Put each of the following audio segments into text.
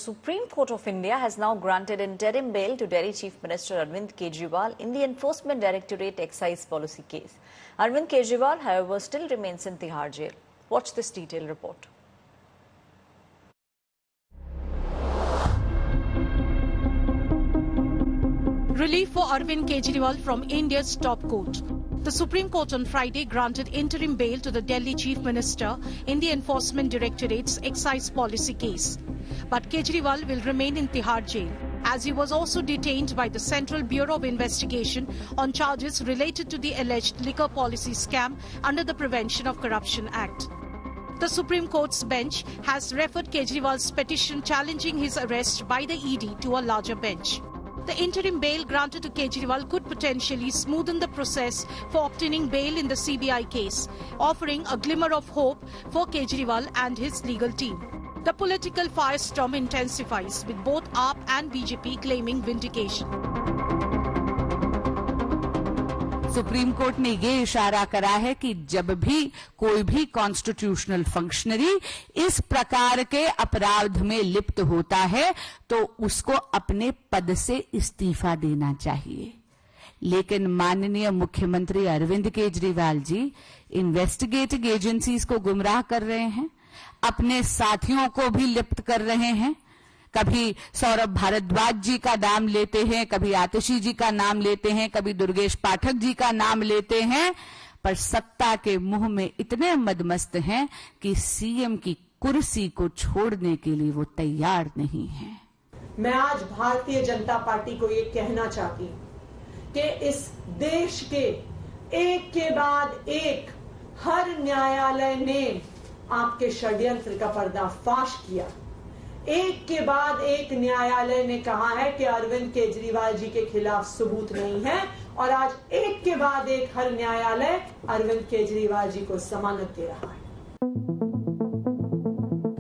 Supreme Court of India has now granted interim bail to Delhi Chief Minister Arvind Kejriwal in the Enforcement Directorate excise policy case. Arvind Kejriwal, however, still remains in Tihar jail. Watch this detailed report. Relief for Arvind Kejriwal from India's top court. The Supreme Court on Friday granted interim bail to the Delhi Chief Minister in the Enforcement Directorate's excise policy case. But Kejriwal will remain in Tihar jail, as he was also detained by the Central Bureau of Investigation on charges related to the alleged liquor policy scam under the Prevention of Corruption Act. The Supreme Court's bench has referred Kejriwal's petition challenging his arrest by the ED to a larger bench. The interim bail granted to Kejriwal could potentially smoothen the process for obtaining bail in the CBI case, offering a glimmer of hope for Kejriwal and his legal team. The political firestorm intensifies, with both AAP and BJP claiming vindication. Supreme court ने ये इशारा करा है कि जब भी कोई भी कॉन्स्टिट्यूशनल फंक्शनरी इस प्रकार के अपराध में लिप्त होता है तो उसको अपने पद से इस्तीफा देना चाहिए। लेकिन माननीय मुख्यमंत्री अरविंद केजरीवाल जी इन्वेस्टिगेटिंग एजेंसीज को गुमराह कर रहे हैं, अपने साथियों को भी लिप्त कर रहे हैं। कभी सौरभ भारद्वाज जी का नाम लेते हैं, कभी आतिशी जी का नाम लेते हैं, कभी दुर्गेश पाठक जी का नाम लेते हैं, पर सत्ता के मुंह में इतने मदमस्त हैं कि सीएम की कुर्सी को छोड़ने के लिए वो तैयार नहीं हैं। मैं आज भारतीय जनता पार्टी को ये कहना चाहती हूं कि इस देश के एक के बाद एक हर न्यायालय ने आपके षड्यंत्र का पर्दाफाश किया। एक के बाद एक न्यायालय ने कहा है कि अरविंद केजरीवाल जी के खिलाफ सबूत नहीं है और आज एक के बाद एक हर न्यायालय अरविंद केजरीवाल जी को जमानत दे रहा है।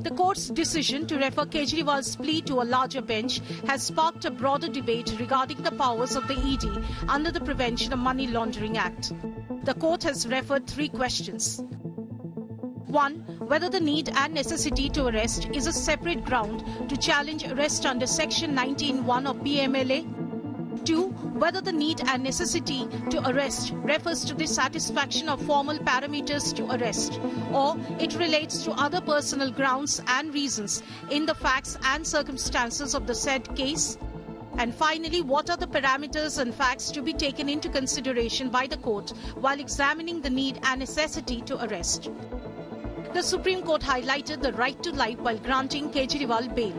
The court's decision to refer Kejriwal's plea to a larger bench has sparked a broader debate regarding the powers of the ED under the Prevention of Money Laundering Act. The court has referred three questions. 1. Whether the need and necessity to arrest is a separate ground to challenge arrest under Section 19(1) of PMLA. 2. Whether the need and necessity to arrest refers to the satisfaction of formal parameters to arrest, or it relates to other personal grounds and reasons in the facts and circumstances of the said case. And finally, what are the parameters and facts to be taken into consideration by the court while examining the need and necessity to arrest. The Supreme Court highlighted the right to life while granting Kejriwal bail.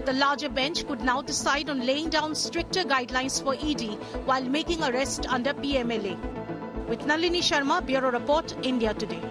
The larger bench could now decide on laying down stricter guidelines for ED while making arrest under PMLA. With Nalini Sharma, Bureau Report, India Today.